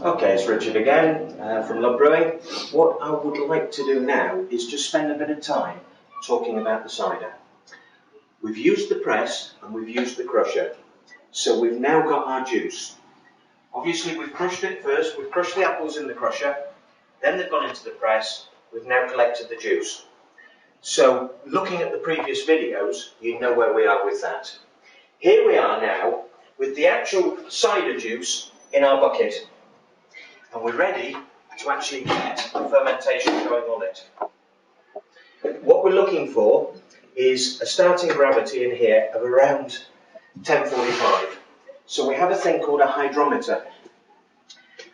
Okay, it's Richard again from Love Brewing. What I would like to do now is just spend a bit of time talking about the cider. We've used the press and we've used the crusher, so we've now got our juice. Obviously we've crushed it first, we've crushed the apples in the crusher, then they've gone into the press, we've now collected the juice. So looking at the previous videos, you know where we are with that. Here we are now with the actual cider juice in our bucket. And we're ready to actually get the fermentation going on it. What we're looking for is a starting gravity in here of around 1045. So we have a thing called a hydrometer.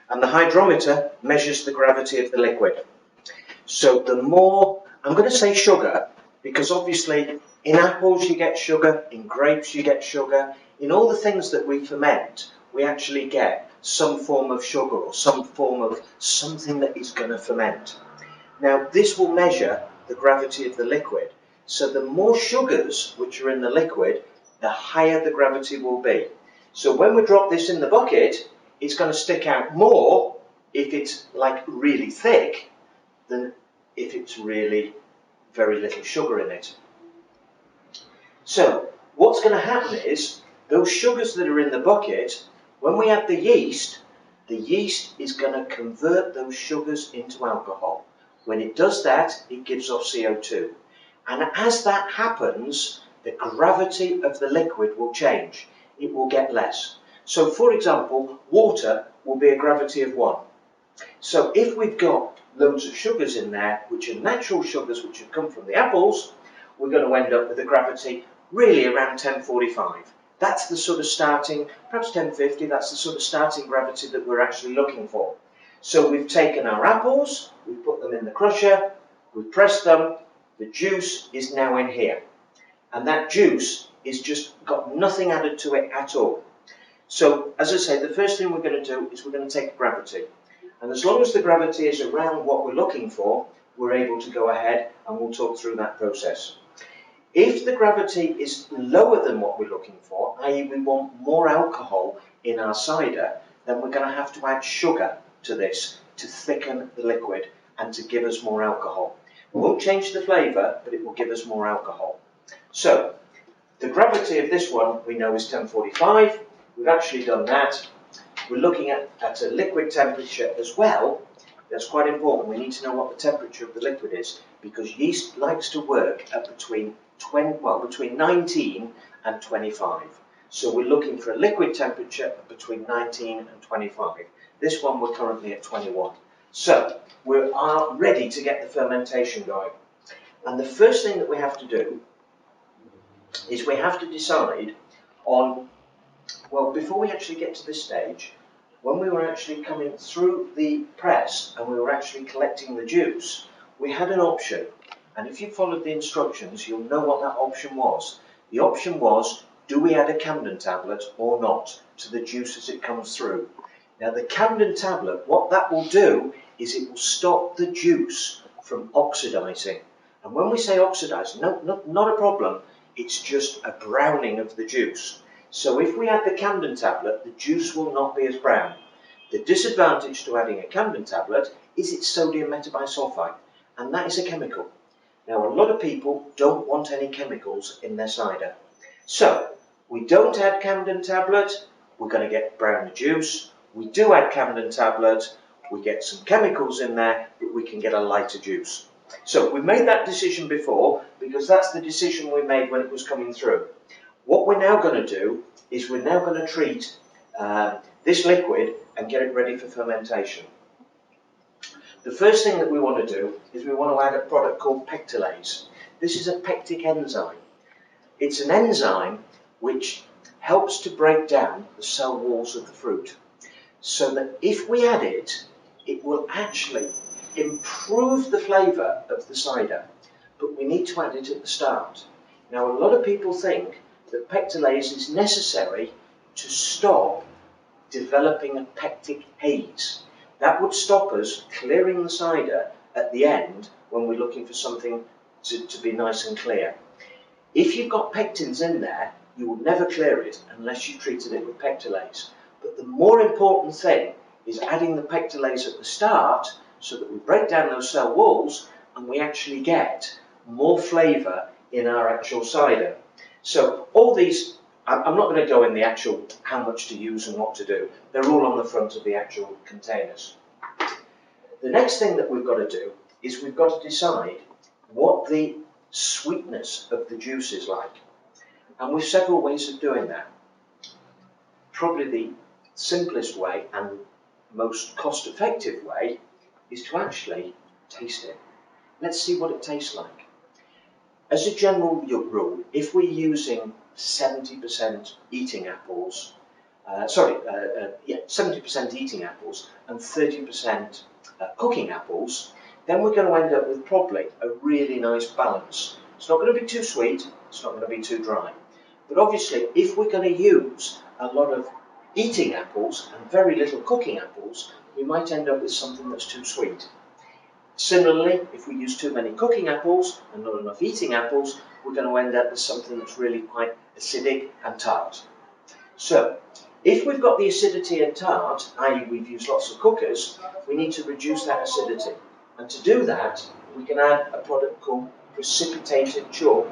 And the hydrometer measures the gravity of the liquid. So the more, I'm going to say sugar, because obviously in apples you get sugar, in grapes you get sugar, in all the things that we ferment, we actually get some form of sugar or some form of something that is going to ferment. Now this will measure the gravity of the liquid. So the more sugars which are in the liquid, the higher the gravity will be. So when we drop this in the bucket, it's going to stick out more if it's like really thick than if it's really very little sugar in it. So what's going to happen is those sugars that are in the bucket, when we add the yeast is going to convert those sugars into alcohol. When it does that, it gives off CO2. And as that happens, the gravity of the liquid will change. It will get less. So for example, water will be a gravity of 1. So if we've got loads of sugars in there, which are natural sugars which have come from the apples, we're going to end up with a gravity really around 1045. That's the sort of starting, perhaps 1050, that's the sort of starting gravity that we're actually looking for. So we've taken our apples, we've put them in the crusher, we've pressed them, the juice is now in here. And that juice is just got nothing added to it at all. So, as I say, the first thing we're going to do is we're going to take gravity. And as long as the gravity is around what we're looking for, we're able to go ahead and we'll talk through that process. If the gravity is lower than what we're looking for, i.e. we want more alcohol in our cider, then we're going to have to add sugar to this to thicken the liquid and to give us more alcohol. It won't change the flavour, but it will give us more alcohol. So, the gravity of this one we know is 1045. We've actually done that. We're looking at a liquid temperature as well. That's quite important. We need to know what the temperature of the liquid is, because yeast likes to work at between 19 and 25. So we're looking for a liquid temperature between 19 and 25. This one we're currently at 21. So we are ready to get the fermentation going. And the first thing that we have to do is we have to decide on, well, before we actually get to this stage, when we were actually coming through the press and we were actually collecting the juice, we had an option. And if you followed the instructions, you'll know what that option was. The option was, do we add a Camden tablet or not to the juice as it comes through? Now the Camden tablet, what that will do is it will stop the juice from oxidizing. And when we say oxidizing, not a problem, it's just a browning of the juice. So if we add the Camden tablet, the juice will not be as brown. The disadvantage to adding a Camden tablet is it's sodium metabisulfite, and that is a chemical. Now a lot of people don't want any chemicals in their cider. So we don't add Camden tablet, we're going to get brown juice. We do add Camden tablet, we get some chemicals in there, but we can get a lighter juice. So we made that decision before, because that's the decision we made when it was coming through. What we're now going to do is we're now going to treat this liquid and get it ready for fermentation. The first thing that we want to do is we want to add a product called pectylase. This is a pectic enzyme. It's an enzyme which helps to break down the cell walls of the fruit, so that if we add it, it will actually improve the flavour of the cider, but we need to add it at the start. Now a lot of people think that pectylase is necessary to stop developing a pectic haze. That would stop us clearing the cider at the end when we're looking for something to be nice and clear. If you've got pectins in there, you will never clear it unless you've treated it with pectylase. But the more important thing is adding the pectolase at the start so that we break down those cell walls and we actually get more flavour in our actual cider. So all these, I'm not going to go in the actual how much to use and what to do. They're all on the front of the actual containers. The next thing that we've got to do is we've got to decide what the sweetness of the juice is like. And we've several ways of doing that. Probably the simplest way and most cost-effective way is to actually taste it. Let's see what it tastes like. As a general rule, if we're using 70% eating apples, 70% eating apples and 30% cooking apples, then we're going to end up with probably a really nice balance. It's not going to be too sweet, it's not going to be too dry. But obviously, if we're going to use a lot of eating apples and very little cooking apples, we might end up with something that's too sweet. Similarly, if we use too many cooking apples and not enough eating apples, we're going to end up with something that's really quite acidic and tart. So, if we've got the acidity and tart, i.e. we've used lots of cookers, we need to reduce that acidity. And to do that, we can add a product called precipitated chalk.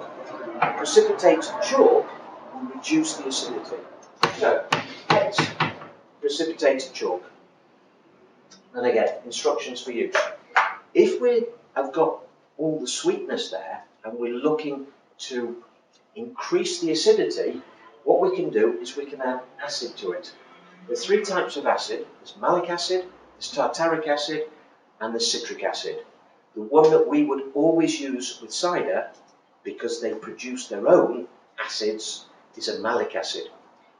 Precipitated chalk will reduce the acidity. So, here's precipitated chalk. And again, instructions for use. If we have got all the sweetness there and we're looking to increase the acidity, what we can do is we can add acid to it. There are three types of acid. There's malic acid, there's tartaric acid, and there's citric acid. The one that we would always use with cider, because they produce their own acids, is a malic acid.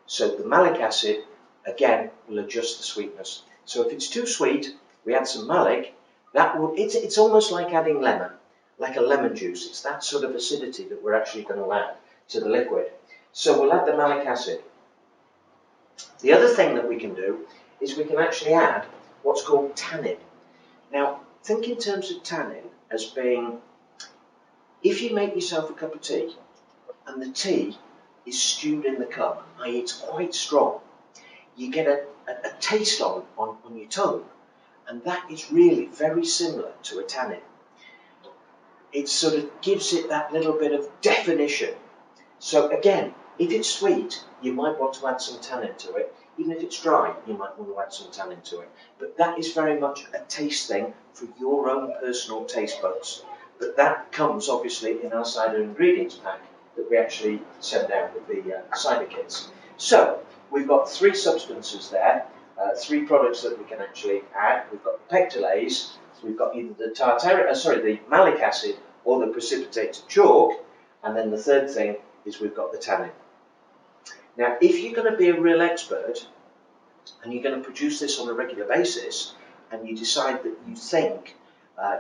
So the malic acid, again, will adjust the sweetness. So if it's too sweet, we add some malic. It's almost like adding lemon, like a lemon juice. It's that sort of acidity that we're actually going to add to the liquid. So we'll add the malic acid. The other thing that we can do is we can actually add what's called tannin. Now, think in terms of tannin as being, if you make yourself a cup of tea and the tea is stewed in the cup, i.e. it's quite strong, you get a taste on your tongue, and that is really very similar to a tannin. It sort of gives it that little bit of definition. So again, if it's sweet, you might want to add some tannin to it. Even if it's dry, you might want to add some tannin to it. But that is very much a taste thing for your own personal taste buds. But that comes obviously in our cider ingredients pack that we actually send out with the cider kits. So we've got three substances there, three products that we can actually add. We've got the pectolase, we've got either the malic acid or the precipitated chalk, and then the third thing is we've got the tannin. Now, if you're going to be a real expert and you're going to produce this on a regular basis, and you decide that you think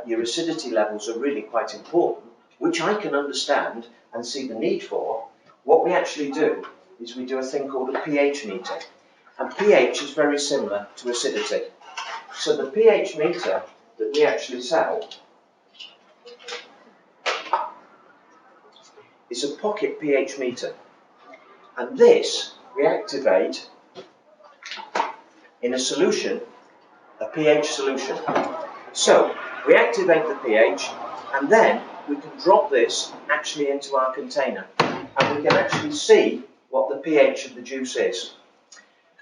your acidity levels are really quite important, which I can understand and see the need for, what we actually do is we do a thing called a pH meter. And pH is very similar to acidity. So the pH meter that we actually sell is a pocket pH meter. And this we activate in a solution, a pH solution. So we activate the pH, and then we can drop this actually into our container, and we can actually see what the pH of the juice is.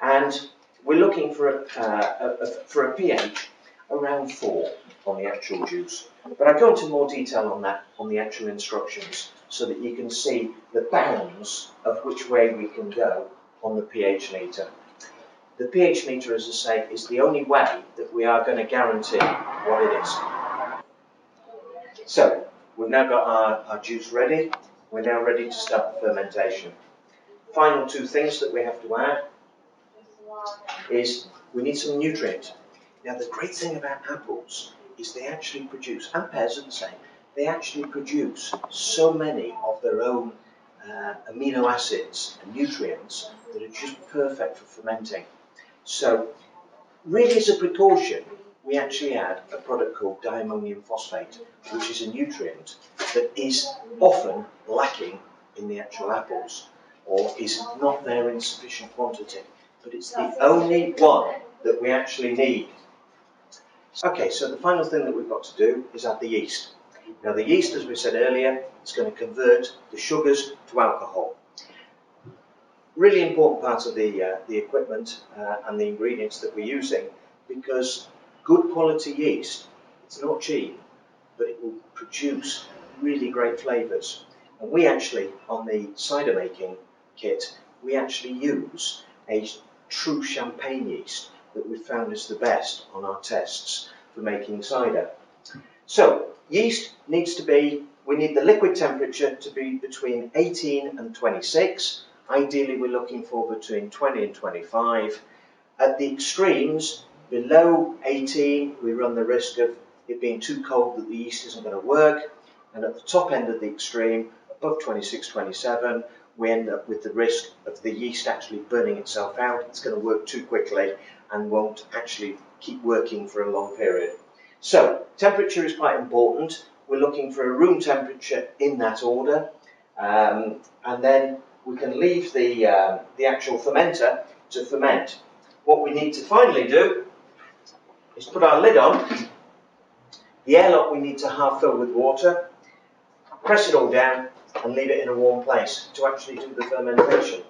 And we're looking for a pH around 4 on the actual juice. But I go into more detail on that on the actual instructions, so that you can see the bounds of which way we can go on the pH meter. The pH meter, as I say, is the only way that we are going to guarantee what it is. So, we've now got our juice ready. We're now ready to start the fermentation. Final two things that we have to add is we need some nutrient. Now, the great thing about apples is they actually produce, and pears are the same, they actually produce so many of their own amino acids and nutrients that are just perfect for fermenting. So, really as a precaution, we actually add a product called diammonium phosphate, which is a nutrient that is often lacking in the actual apples, or is not there in sufficient quantity. But it's the only one that we actually need. Okay, so the final thing that we've got to do is add the yeast. Now the yeast, as we said earlier, is going to convert the sugars to alcohol. Really important part of the equipment and the ingredients that we're using, because good quality yeast, it's not cheap, but it will produce really great flavours. And we actually, on the cider making kit, we actually use a true champagne yeast that we found is the best on our tests for making cider. So yeast needs to be, we need the liquid temperature to be between 18 and 26. Ideally we're looking for between 20 and 25. At the extremes, below 18, we run the risk of it being too cold that the yeast isn't going to work. And at the top end of the extreme, above 26, 27, we end up with the risk of the yeast actually burning itself out. It's going to work too quickly and won't actually keep working for a long period. So, temperature is quite important. We're looking for a room temperature in that order. And then we can leave the actual fermenter to ferment. What we need to finally do is put our lid on. The airlock we need to half fill with water, press it all down and leave it in a warm place to actually do the fermentation.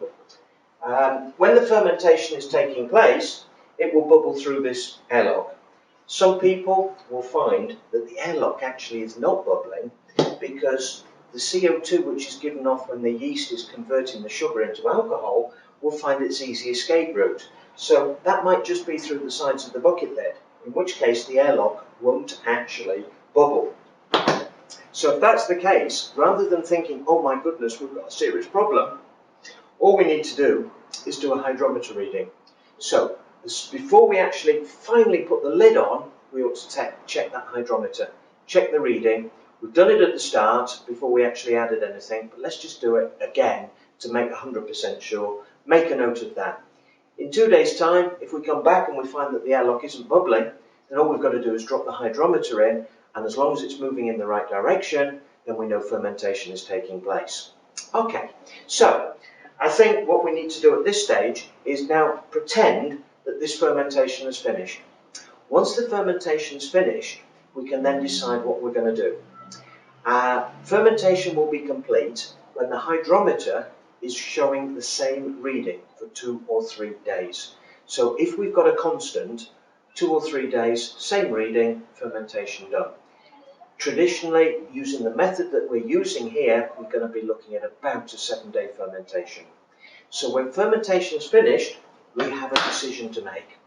When the fermentation is taking place, it will bubble through this airlock. Some people will find that the airlock actually is not bubbling because the CO2 which is given off when the yeast is converting the sugar into alcohol will find its easy escape route. So that might just be through the sides of the bucket lid, in which case the airlock won't actually bubble. So if that's the case, rather than thinking, oh my goodness, we've got a serious problem, all we need to do is do a hydrometer reading. So before we actually finally put the lid on, we ought to check that hydrometer, check the reading. We've done it at the start before we actually added anything, but let's just do it again to make 100% sure. Make a note of that. In 2 days' time, if we come back and we find that the airlock isn't bubbling, then all we've got to do is drop the hydrometer in, and as long as it's moving in the right direction, then we know fermentation is taking place. Okay, so I think what we need to do at this stage is now pretend that this fermentation is finished. Once the fermentation is finished, we can then decide what we're going to do. Fermentation will be complete when the hydrometer is showing the same reading for 2 or 3 days. So if we've got a constant, 2 or 3 days, same reading, fermentation done. Traditionally, using the method that we're using here, we're going to be looking at about a 7-day fermentation. So when fermentation is finished, we have a decision to make.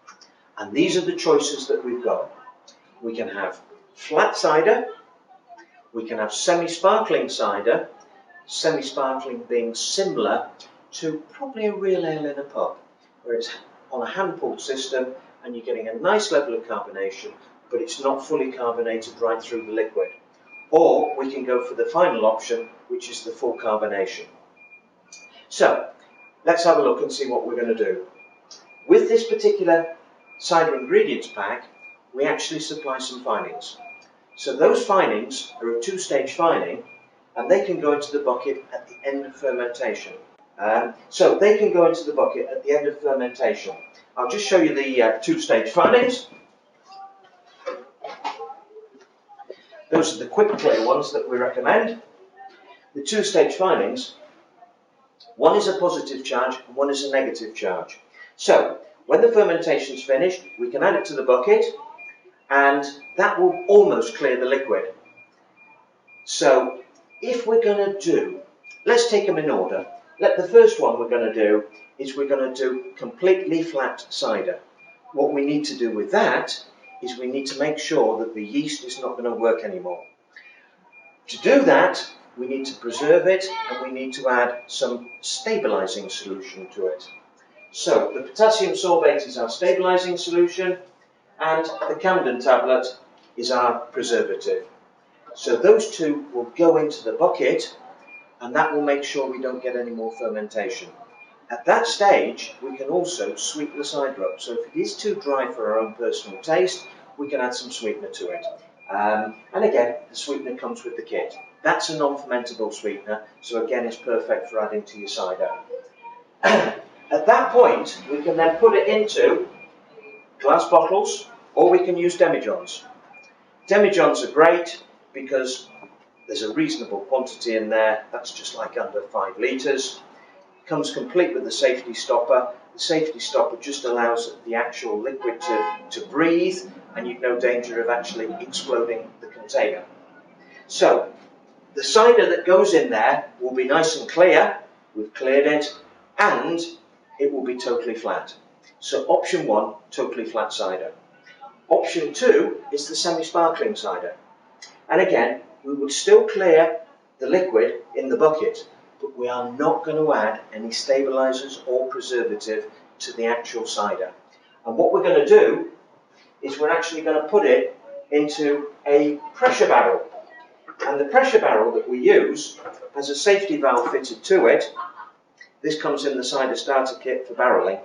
And these are the choices that we've got. We can have flat cider, we can have semi-sparkling cider, semi-sparkling being similar to probably a real ale in a pub, where it's on a hand-pulled system and you're getting a nice level of carbonation, but it's not fully carbonated right through the liquid. Or we can go for the final option, which is the full carbonation. So, let's have a look and see what we're going to do. With this particular cider ingredients pack, we actually supply some finings. So those finings are a 2-stage fining, and they can go into the bucket at the end of fermentation. So they can go into the bucket at the end of fermentation. I'll just show you the 2-stage finings. Those are the quick clear ones that we recommend. The 2-stage finings, one is a positive charge and one is a negative charge. So when the fermentation is finished, we can add it to the bucket, and that will almost clear the liquid. So if we're going to do, let's take them in order. The first one we're going to do is we're going to do completely flat cider. What we need to do with that is we need to make sure that the yeast is not going to work anymore. To do that, we need to preserve it and we need to add some stabilizing solution to it. So the potassium sorbate is our stabilizing solution, and the Camden tablet is our preservative. So those two will go into the bucket, and that will make sure we don't get any more fermentation. At that stage, we can also sweeten the cider up. So if it is too dry for our own personal taste, we can add some sweetener to it. And again, the sweetener comes with the kit. That's a non-fermentable sweetener, so again, it's perfect for adding to your cider. At that point, we can then put it into glass bottles, or we can use demijohns. Demijohns are great because there's a reasonable quantity in there. That's just like under 5 litres. Comes complete with the safety stopper. The safety stopper just allows the actual liquid to breathe, and you've no danger of actually exploding the container. So the cider that goes in there will be nice and clear. We've cleared it, and it will be totally flat. So option 1, totally flat cider. Option 2 is the semi-sparkling cider. And again, we would still clear the liquid in the bucket, but we are not going to add any stabilizers or preservative to the actual cider. And what we're going to do is we're actually going to put it into a pressure barrel. And the pressure barrel that we use has a safety valve fitted to it. This comes in the cider starter kit for barreling,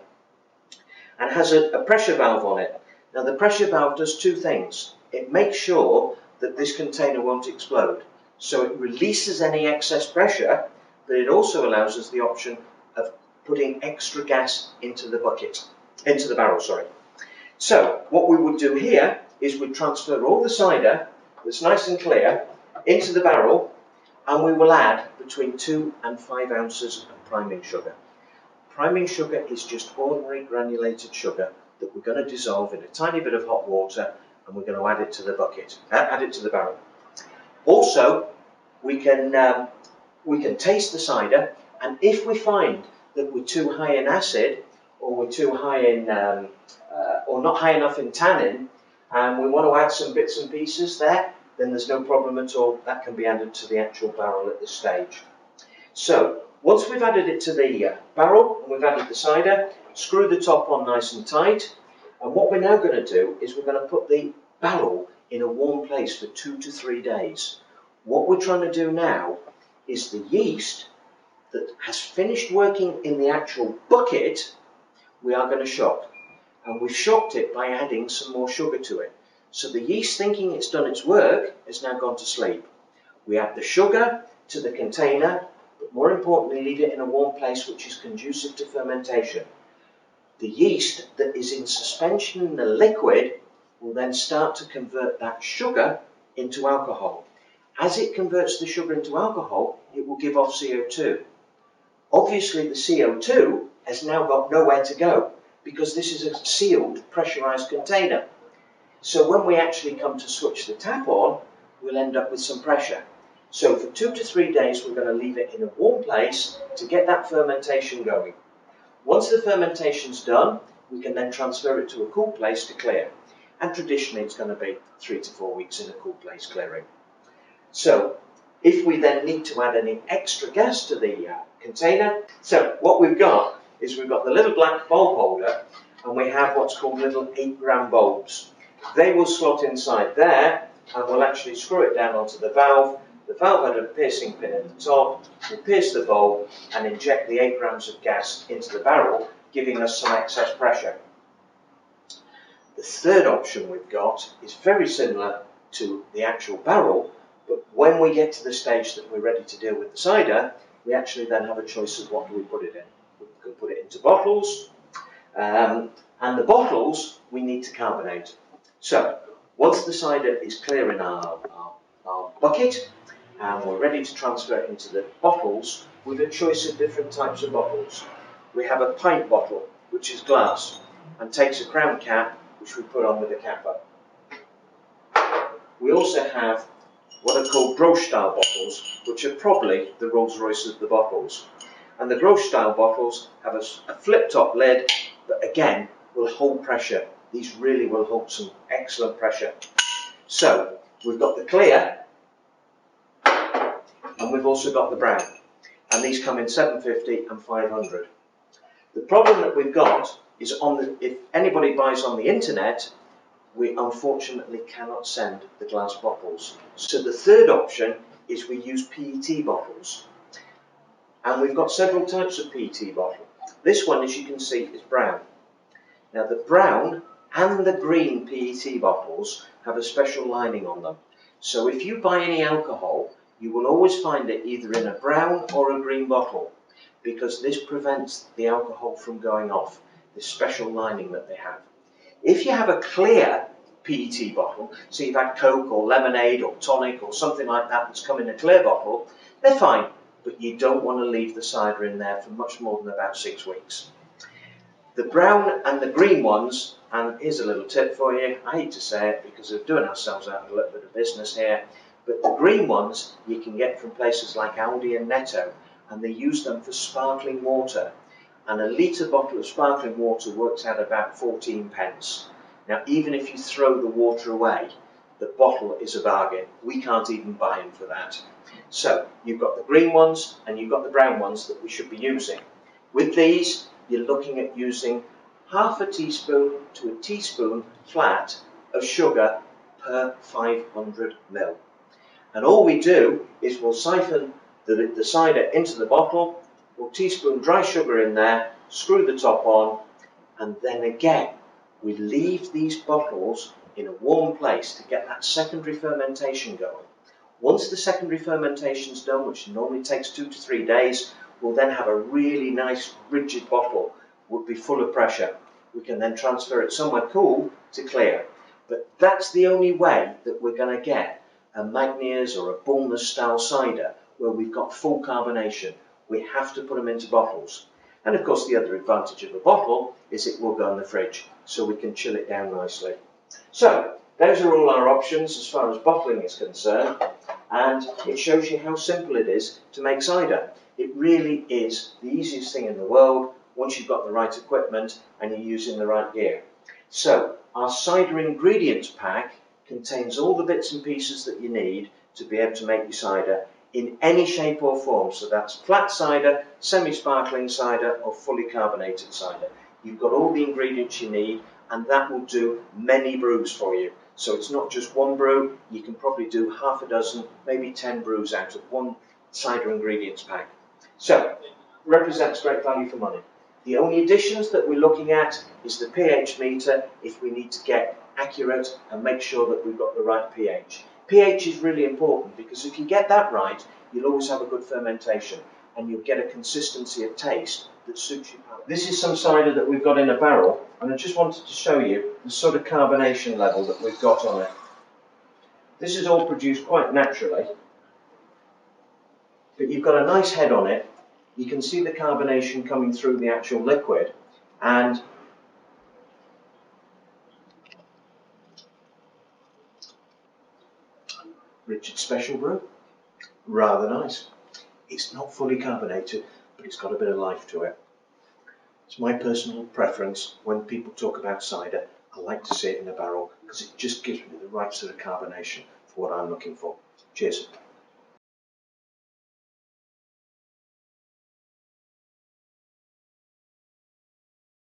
and has a pressure valve on it. Now the pressure valve does 2 things. It makes sure that this container won't explode. So it releases any excess pressure, but it also allows us the option of putting extra gas into the barrel, sorry. So what we would do here is we'd transfer all the cider that's nice and clear into the barrel, and we will add between 2 and 5 ounces of priming sugar. Priming sugar is just ordinary granulated sugar that we're going to dissolve in a tiny bit of hot water, and we're going to add it to the barrel. Also, we can taste the cider, and if we find that we're too high in acid, or we're too high in, or not high enough in tannin, and we want to add some bits and pieces there, then there's no problem at all. That can be added to the actual barrel at this stage. So once we've added it to the barrel and we've added the cider, screw the top on nice and tight. And what we're now going to do is we're going to put the barrel in a warm place for 2 to 3 days. What we're trying to do now is the yeast that has finished working in the actual bucket, we are going to shock. And we've shocked it by adding some more sugar to it. So the yeast, thinking it's done its work, has now gone to sleep. We add the sugar to the container, but more importantly, leave it in a warm place which is conducive to fermentation. The yeast that is in suspension in the liquid will then start to convert that sugar into alcohol. As it converts the sugar into alcohol, it will give off CO2. Obviously, the CO2 has now got nowhere to go because this is a sealed, pressurized container. So when we actually come to switch the tap on, we'll end up with some pressure. So for 2 to 3 days, we're going to leave it in a warm place to get that fermentation going. Once the fermentation's done, we can then transfer it to a cool place to clear. And traditionally, it's going to be 3 to 4 weeks in a cool place clearing. So if we then need to add any extra gas to the container, so what we've got is we've got the little black bulb holder, and we have what's called little 8-gram bulbs. They will slot inside there, and we'll actually screw it down onto the valve. The valve had a piercing pin at the top. We'll pierce the bulb and inject the 8 grams of gas into the barrel, giving us some excess pressure. The third option we've got is very similar to the actual barrel, but when we get to the stage that we're ready to deal with the cider, we actually then have a choice of what do we put it in. We can put it into bottles, and the bottles we need to carbonate. So once the cider is clear in our bucket and we're ready to transfer it into the bottles, we've a choice of different types of bottles. We have a pint bottle, which is glass and takes a crown cap, which we put on with a capper. We also have what are called Brew style bottles, which are probably the Rolls Royce of the bottles. And the Brew style bottles have a flip top lid, but again will hold pressure. These really will hold some excellent pressure. So we've got the clear, and we've also got the brown. And these come in 750 and 500. The problem that we've got is if anybody buys on the internet, we unfortunately cannot send the glass bottles. So the third option is we use PET bottles. And we've got several types of PET bottle. This one, as you can see, is brown. Now the brown and the green PET bottles have a special lining on them. So if you buy any alcohol, you will always find it either in a brown or a green bottle, because this prevents the alcohol from going off, this special lining that they have. If you have a clear PET bottle, so you've had Coke or lemonade or tonic or something like that that's come in a clear bottle, they're fine, but you don't want to leave the cider in there for much more than about 6 weeks. The brown and the green ones, and here's a little tip for you, I hate to say it because we're doing ourselves out of a little bit of business here, but the green ones you can get from places like Aldi and Netto, and they use them for sparkling water. And a litre bottle of sparkling water works out about 14 pence. Now, even if you throw the water away, the bottle is a bargain. We can't even buy them for that. So, you've got the green ones and you've got the brown ones that we should be using. With these, you're looking at using half a teaspoon to a teaspoon flat of sugar per 500 ml. And all we do is we'll siphon the cider into the bottle, we'll teaspoon dry sugar in there, screw the top on, and then again we leave these bottles in a warm place to get that secondary fermentation going. Once the secondary fermentation is done, which normally takes 2 to 3 days, we'll then have a really nice rigid bottle, would be full of pressure. We can then transfer it somewhere cool to clear. But that's the only way that we're going to get a Magnier's or a Bulmers style cider where we've got full carbonation. We have to put them into bottles. And of course the other advantage of a bottle is it will go in the fridge, so we can chill it down nicely. So those are all our options as far as bottling is concerned, and it shows you how simple it is to make cider. It really is the easiest thing in the world once you've got the right equipment and you're using the right gear. So our cider ingredients pack contains all the bits and pieces that you need to be able to make your cider in any shape or form. So that's flat cider, semi-sparkling cider, or fully carbonated cider. You've got all the ingredients you need, and that will do many brews for you. So it's not just one brew, you can probably do half a dozen, maybe 10 brews out of one cider ingredients pack. So, represents great value for money. The only additions that we're looking at is the pH meter if we need to get accurate and make sure that we've got the right pH. pH is really important because if you get that right, you'll always have a good fermentation and you'll get a consistency of taste that suits your palate. This is some cider that we've got in a barrel, and I just wanted to show you the sort of carbonation level that we've got on it. This is all produced quite naturally, but you've got a nice head on it. You can see the carbonation coming through the actual liquid, and Richard's Special Brew, rather nice. It's not fully carbonated, but it's got a bit of life to it. It's my personal preference when people talk about cider, I like to see it in a barrel because it just gives me the right sort of carbonation for what I'm looking for. Cheers.